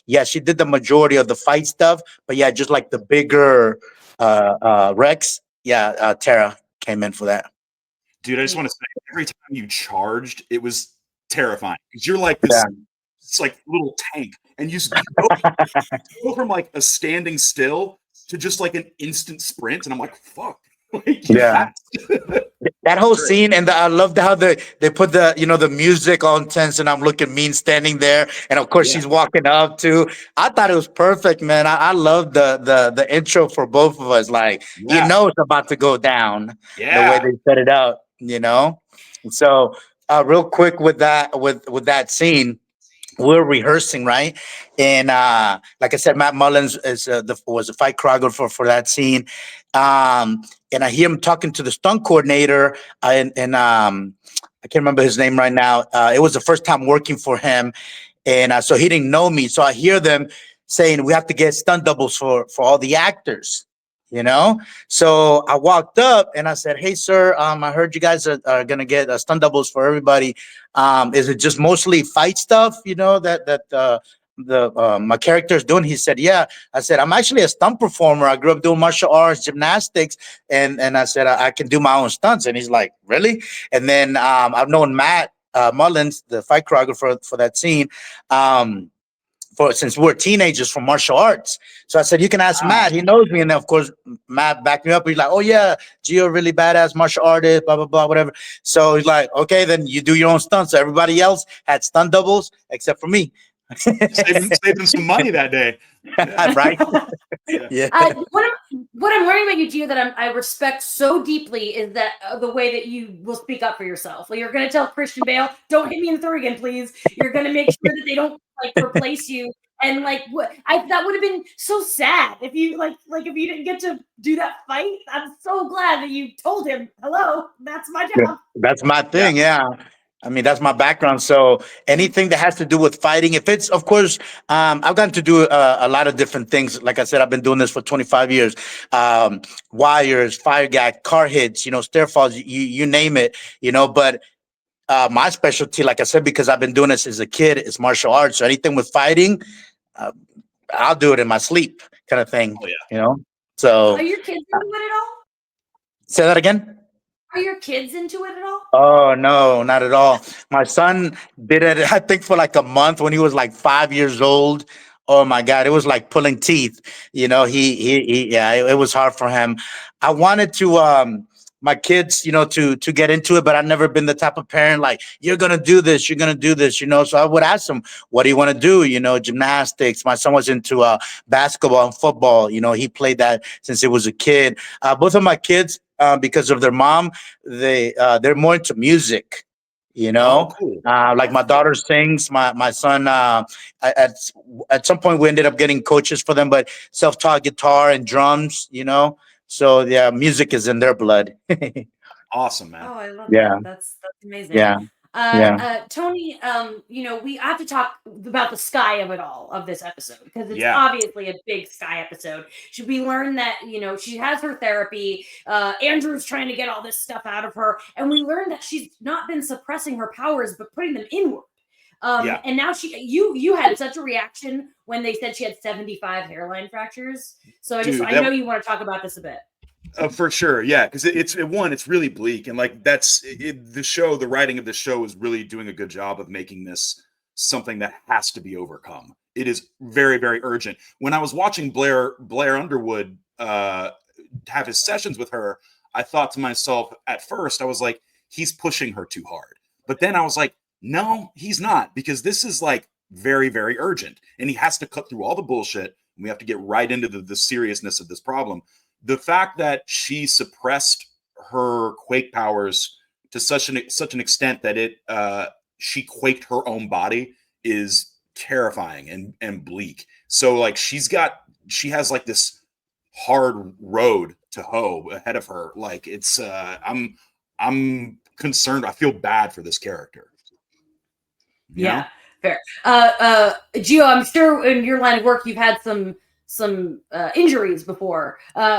yeah, she did the majority of the fight stuff. But yeah, just like the bigger Rex, yeah, Tara came in for that. Dude, I just Yeah. want to say every time you charged, it was terrifying because you're like this. Yeah, It's like little tank, and you go from like a standing still to just like an instant sprint, and I'm like, fuck, like you're yeah. fast. That whole Great. scene, and I loved how they put the music all intense, and I'm looking mean standing there, and of course Yeah, she's walking up too. I thought it was perfect, man. I love the intro for both of us. Like yeah, it's about to go down the way yeah. they set it up. So real quick with that scene, we're rehearsing, right? And like I said, Matt Mullins was a fight choreographer for that scene. And I hear him talking to the stunt coordinator, and I can't remember his name right now. It was the first time working for him, and so he didn't know me. So I hear them saying we have to get stunt doubles for all the actors. So I walked up and I said, "Hey, sir, I heard you guys are gonna get stunt doubles for everybody. Is it just mostly fight stuff? That the my character is doing?" He said, "Yeah." I said, "I'm actually a stunt performer. I grew up doing martial arts, gymnastics, and I said I can do my own stunts." And he's like, "Really?" And then I've known Matt Mullins, the fight choreographer for that scene. For since we're teenagers from martial arts. So I said, you can ask Ah, Matt. He knows me. And of course, Matt backed me up. He's like, oh, yeah, Gio, really badass martial artist, blah, blah, blah, whatever. So he's like, okay, then you do your own stunts. So everybody else had stunt doubles except for me. saving some money that day. Yeah, Right? yeah, Yeah. What I'm learning about you, Gio, that I respect so deeply is that the way that you will speak up for yourself. Like you're going to tell Christian Bale, "Don't hit me in the throat again, please." You're going to make sure that they don't replace you. And that would have been so sad if you like if you didn't get to do that fight. I'm so glad that you told him, "Hello, that's my Yeah. job." That's my yeah. thing. Yeah. I mean, that's my background. So anything that has to do with fighting, if it's, of course, I've gotten to do a lot of different things. Like I said, I've been doing this for 25 years. Um, Wires, fire gag, car hits, stair falls, you name it, but my specialty, like I said, because I've been doing this as a kid, is martial arts. So anything with fighting, uh, I'll do it in my sleep, kind of thing, Oh yeah. you know. Are So your kids into it at all? say that again. Are your kids into it at all? Oh no, not at all. My son did it, I think, for like a month when he was like 5 years old. Oh my God, it was like pulling teeth. Yeah, it was hard for him. I wanted to my kids, to get into it, but I've never been the type of parent like, you're gonna do this, you're gonna do this, So I would ask them, what do you want to do? Gymnastics. My son was into basketball and football. He played that since he was a kid. Both of my kids, because of their mom, they're more into music, Oh, cool. like my That's cool. daughter sings, my son, at at some point we ended up getting coaches for them, but self-taught guitar and drums, so yeah, music is in their blood. Awesome, man. Oh, I love Yeah, that. That's amazing. yeah, yeah, Tony, we have to talk about the sky of it all of this episode because it's Yeah. obviously a big sky episode. Should we learn that she has her therapy? Andrew's trying to get all this stuff out of her, and we learn that she's not been suppressing her powers but putting them inward. Yeah. And now you had such a reaction when they said she had 75 hairline fractures. So Dude, I know you want to talk about this a bit. for sure, yeah, because it's really bleak, and like the writing of the show is really doing a good job of making this something that has to be overcome. It is very, very urgent. When I was watching Blair Underwood have his sessions with her, I thought to myself at first, I was like, he's pushing her too hard, but then I was like, no, he's not, because this is like very, very urgent, and he has to cut through all the bullshit, and we have to get right into the seriousness of this problem. The fact that she suppressed her quake powers to such an extent that she quaked her own body is terrifying and bleak. So like she has like this hard road to hoe ahead of her. Like it's I'm concerned. I feel bad for this character. You know? Yeah, fair. Gio, I'm sure in your line of work you've had some injuries before.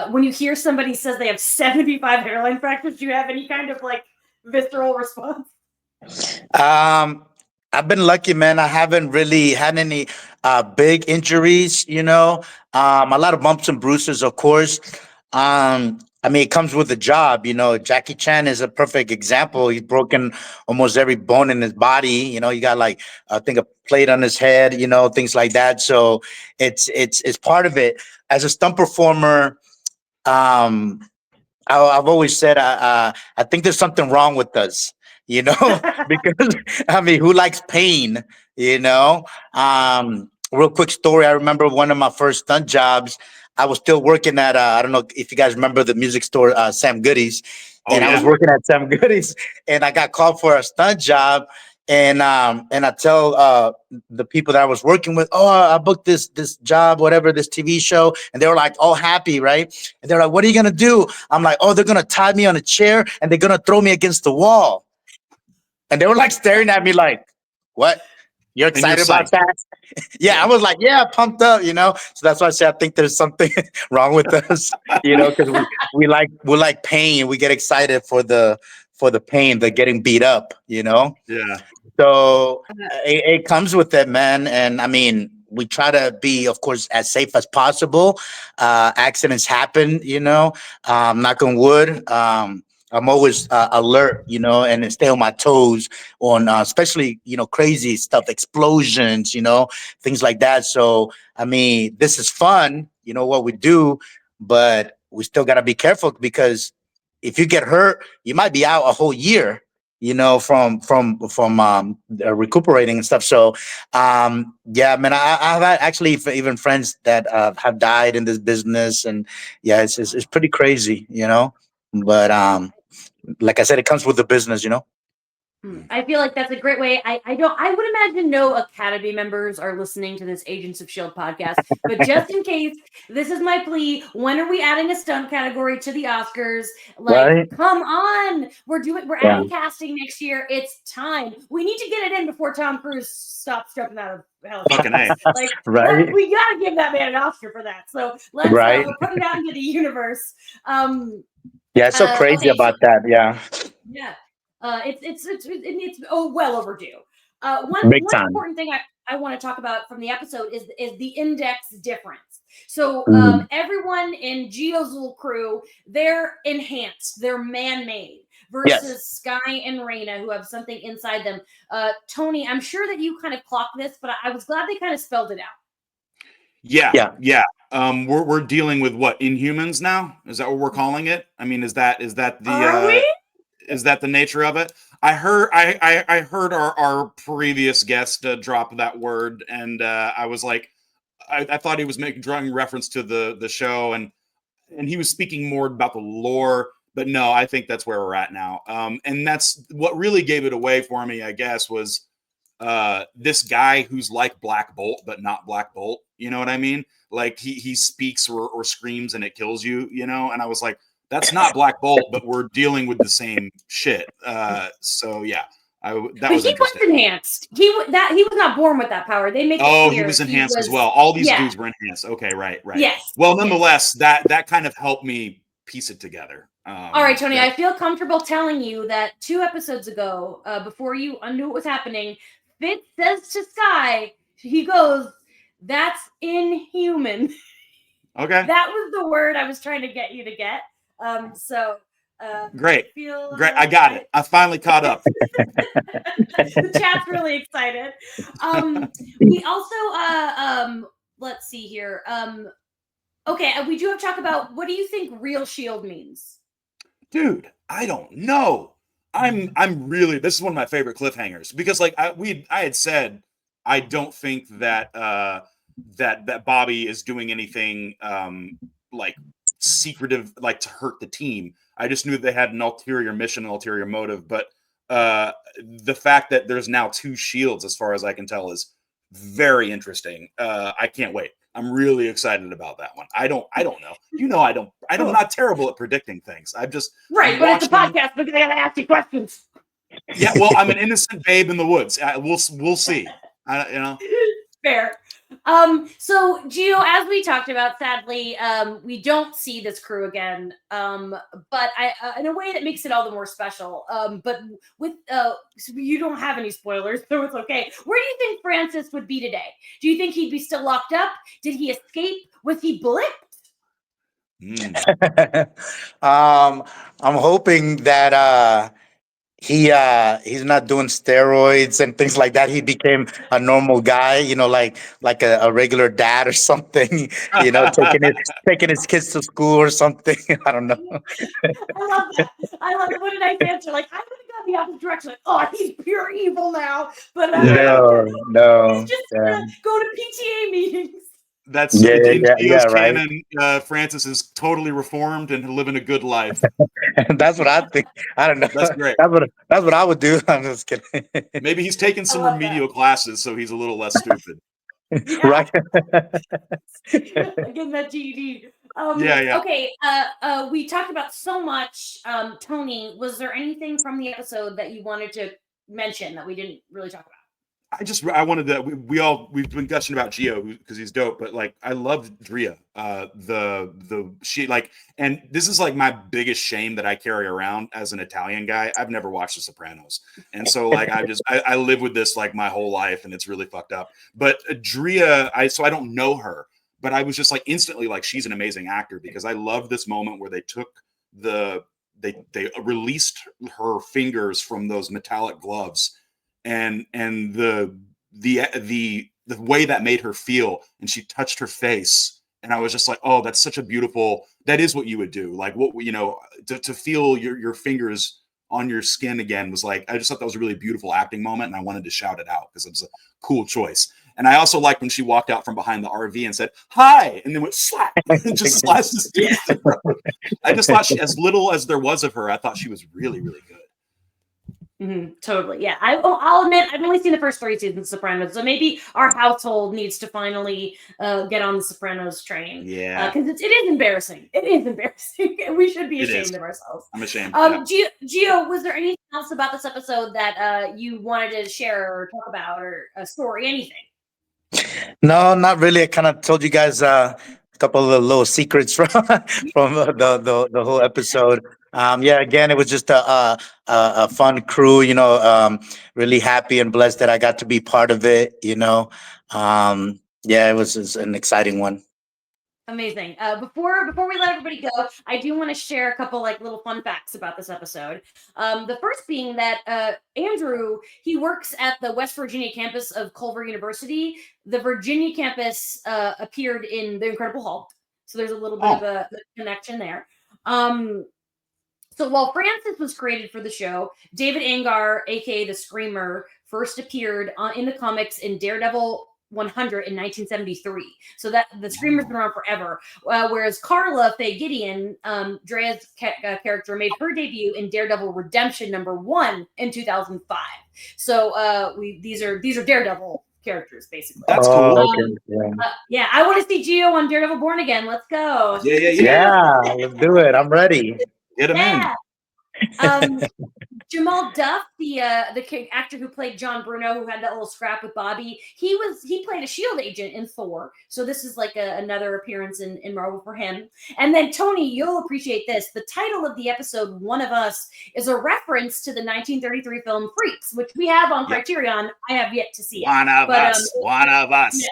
When you hear somebody says they have 75 hairline fractures, do you have any kind of like visceral response? um I've been lucky, man. I haven't really had any big injuries, a lot of bumps and bruises, of course. I mean, it comes with the job. Jackie Chan is a perfect example. He's broken almost every bone in his body. He got like, I think, a plate on his head, things like that. So it's part of it. As a stunt performer, um I've always said, I think there's something wrong with us, because I mean, who likes pain? Real quick story. I remember one of my first stunt jobs. I was still working at, I don't know if you guys remember the music store, Sam Goody's, Oh and I was yeah. working at Sam Goody's, and I got called for a stunt job. And I tell the people that I was working with, oh, I booked this job, whatever, this TV show, and they were like all happy, right? And they're like, what are you gonna do? I'm like, oh, they're gonna tie me on a chair and they're gonna throw me against the wall. And they were like staring at me like, what? You're And you're excited about psyched. that? Yeah, I was like, yeah, pumped up, So that's why I say I think there's something wrong with us, because we like pain. We get excited for the pain, the getting beat up, Yeah. So it comes with it, man. And I mean, we try to be, of course, as safe as possible. Accidents happen, knock on wood. I'm always alert, and stay on my toes on, especially, crazy stuff, explosions, things like that. So, I mean, this is fun, what we do, but we still got to be careful because if you get hurt, you might be out a whole year, from recuperating and stuff. So, yeah, man, I've had actually even friends that have died in this business, and yeah, it's pretty crazy. But like I said, it comes with the business. I feel like that's a great way. I would imagine no Academy members are listening to this Agents of S.H.I.E.L.D. podcast, but just in case, this is my plea. When are we adding a stunt category to the Oscars? Like, Right? come on. We're Yeah. adding casting next year. It's time. We need to get it in before Tom Cruise stops jumping out of Fucking helicopters. A. Like, Right? we got to give that man an Oscar for that. So Right? we're putting it out into the universe. Yeah, it's so crazy Okay, so about that. Yeah, yeah, it's well overdue. big One time. important thing I want to talk about from the episode is the index difference. So Mm. everyone in Geo's little crew, they're enhanced, they're man-made Yes. versus Sky and Raina who have something inside them. Tony, I'm sure that you kind of clocked this, but I was glad they kind of spelled it out. Yeah, Yeah. yeah. We're dealing with what, Inhumans now? Is that what we're calling it? I mean, is that Are we? the nature of it? I heard our previous guest drop that word, and I was like, I thought he was drawing reference to the show, and he was speaking more about the lore. But no, I think that's where we're at now. And that's what really gave it away for me, I guess, was this guy who's like Black Bolt, but not Black Bolt. You know what I mean? Like he speaks or screams and it kills you, you know? And I was like, that's not Black Bolt, but we're dealing with the same shit. So yeah, that But was he was interesting. enhanced. He was not born with that power. They make it Oh, he clear was enhanced as well. All these dudes were enhanced. Okay, right. Yes. Well, nonetheless, that kind of helped me piece it together. All right, Tony, I feel comfortable telling you that 2 episodes ago, before you knew what was happening, Fitz says to Sky, he goes, "That's inhuman." Okay. That was the word I was trying to get you to get. Great. I feel, Great. I got it. I finally caught up. The chat's really excited. We also, let's see here. Okay, we do have to talk about, what do you think real shield means? Dude, I don't know. I'm really, this is one of my favorite cliffhangers because like I had said I don't think that that Bobby is doing anything like secretive, like to hurt the team. I just knew they had an ulterior mission, an ulterior motive, but the fact that there's now 2 shields as far as I can tell is very interesting. I can't wait. I'm really excited about that one. I don't know. You know, I'm not terrible at predicting things. I've just right, but it's a podcast because I gotta ask you questions. Yeah, well, I'm an innocent babe in the woods. We'll see. You know, fair. So Geo, as we talked about, sadly, we don't see this crew again. But in a way that makes it all the more special. But with so you don't have any spoilers, so it's okay. Where do you think Francis would be today? Do you think he'd be still locked up? Did he escape? Was he blipped? I'm hoping that he's not doing steroids and things like that. He became a normal guy, you know, like a regular dad or something, you know, taking his kids to school or something. I don't know. I love that. I love it. What a nice answer. Like, I would have gone the opposite direction. Like, oh, he's pure evil now. But No, he's just yeah. going to PTA meetings. That's in Geo's canon. Francis is totally reformed and living a good life. That's what I think. I don't know. That's great. That's what I would do. I'm just kidding. Maybe he's taking some remedial classes, so he's a little less stupid. Right. Getting that GED. Yeah. Okay. We talked about so much. Tony, was there anything from the episode that you wanted to mention that we didn't really talk about? I wanted to. We've been gushing about Geo because he's dope, but like I loved Drea. She like, and this is like my biggest shame that I carry around as an Italian guy. I've never watched The Sopranos, and so like I live with this like my whole life, and it's really fucked up. But Drea, I don't know her, but I was just like instantly like she's an amazing actor because I love this moment where they took they released her fingers from those metallic gloves. And the way that made her feel, and she touched her face, and I was just like, oh, that's such a beautiful. That is what you would do, like what you know, to feel your fingers on your skin again was like. I just thought that was a really beautiful acting moment, and I wanted to shout it out because it was a cool choice. And I also liked when she walked out from behind the RV and said hi, and then went slap and just slashed his teeth. I just thought as little as there was of her, I thought she was really, really good. Totally. Yeah. I'll admit, I've only seen the first 3 seasons of Sopranos, so maybe our household needs to finally get on the Sopranos train. Yeah, Because it is embarrassing. It is embarrassing. We should be it is. ashamed of ourselves. I'm ashamed. Yeah. Gio, was there anything else about this episode that you wanted to share or talk about, or a story, anything? No, not really. I kind of told you guys a couple of the little secrets from the whole episode. Yeah, again, it was just a fun crew. Really happy and blessed that I got to be part of it. Yeah, it was an exciting one. Amazing. Before we let everybody go, I do want to share a couple like little fun facts about this episode. The first being that Andrew, he works at the West Virginia campus of Culver University. The Virginia campus appeared in The Incredible Hulk, so there's a little bit of a connection there. So while Francis was created for the show, David Angar, aka the Screamer, first appeared in the comics in Daredevil 100 in 1973. So that the Screamer's been around forever. Whereas Carla Faye Gideon, Drea's character, made her debut in Daredevil Redemption #1 in 2005. So these are Daredevil characters basically. That's cool. Okay. Yeah, I want to see Geo on Daredevil Born Again. Let's go. Yeah, let's do it. I'm ready. Get him in. Jamal Duff, the actor who played John Bruno, who had that little scrap with Bobby, he played a Shield agent in Thor. So this is like another appearance in Marvel for him. And then Tony, you'll appreciate this. The title of the episode, One of Us, is a reference to the 1933 film Freaks, which we have on Criterion. I have yet to see it. One of us. One of us. Yeah.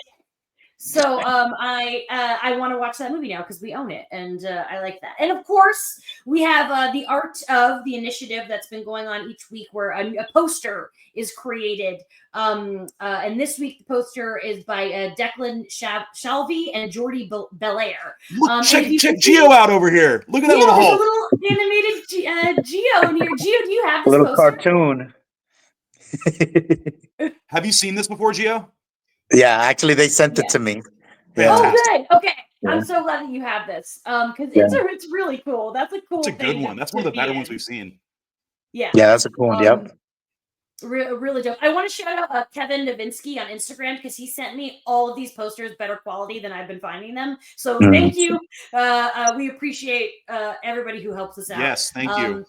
So I want to watch that movie now because we own it, and I like that. And of course, we have the art of the initiative that's been going on each week, where a poster is created. And this week, the poster is by Declan Shalvey and Jordi Belair. Look, check Geo out over here. Look at that little hole. A little animated Geo in here. Geo, do you have this little poster? Cartoon? Have you seen this before, Geo? Yeah, actually, they sent it to me. Yeah. Oh, good. Okay. Yeah. I'm so glad that you have this. Because it's really cool. That's a cool It's a thing. good one. That's one of the better ones we've seen. Yeah. Yeah, that's a cool one. Yep. Really dope. I want to shout out Kevin Novinsky on Instagram because he sent me all of these posters better quality than I've been finding them. So thank you. We appreciate everybody who helps us out. Yes, thank you.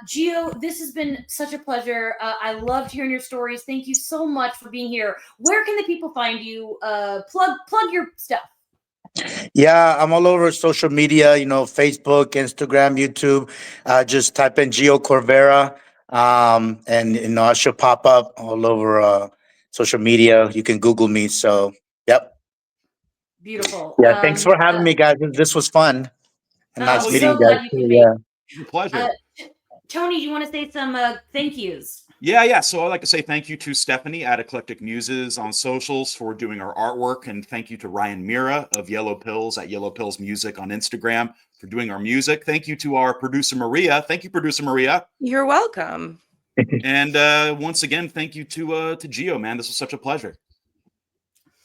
Geo, this has been such a pleasure. I loved hearing your stories. Thank you so much for being here. Where can the people find you? Plug your stuff. Yeah, I'm all over social media, Facebook, Instagram, YouTube. Just type in Geo Corvera, and I should pop up all over social media. You can Google me. So, yep. Beautiful. Yeah, thanks for having me, guys. This was fun. And nice meeting you guys. Yeah. It's a pleasure. Tony, do you want to say some thank yous? Yeah. So I'd like to say thank you to Stephanie at Eclectic Muses on socials for doing our artwork. And thank you to Ryan Miera of Yellow Pills at Yellow Pills Music on Instagram for doing our music. Thank you to our producer, Maria. Thank you, producer Maria. You're welcome. And once again, thank you to Geo, man. This was such a pleasure.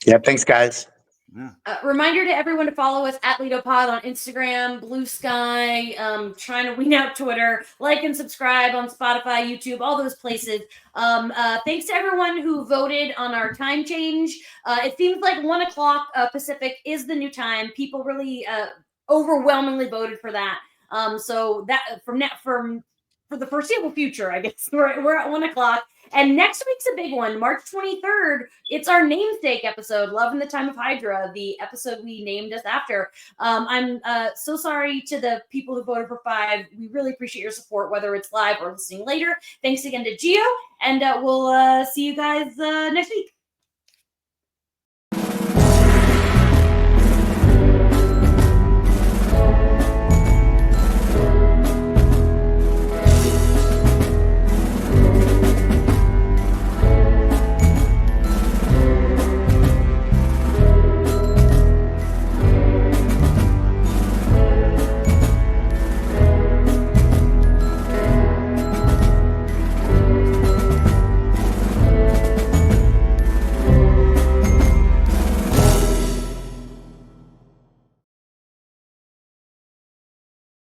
Yeah, thanks, guys. Yeah. Reminder to everyone to follow us at LitoPod on Instagram, Blue Sky, trying to wean out Twitter, like and subscribe on Spotify, YouTube, all those places. Thanks to everyone who voted on our time change. It seems like 1 o'clock Pacific is the new time. People really overwhelmingly voted for that. So that for the foreseeable future, I guess we're at 1 o'clock. And next week's a big one, March 23rd. It's our namesake episode, Love in the Time of Hydra, the episode we named us after. I'm so sorry to the people who voted for 5. We really appreciate your support, whether it's live or listening later. Thanks again to Geo, and we'll see you guys next week.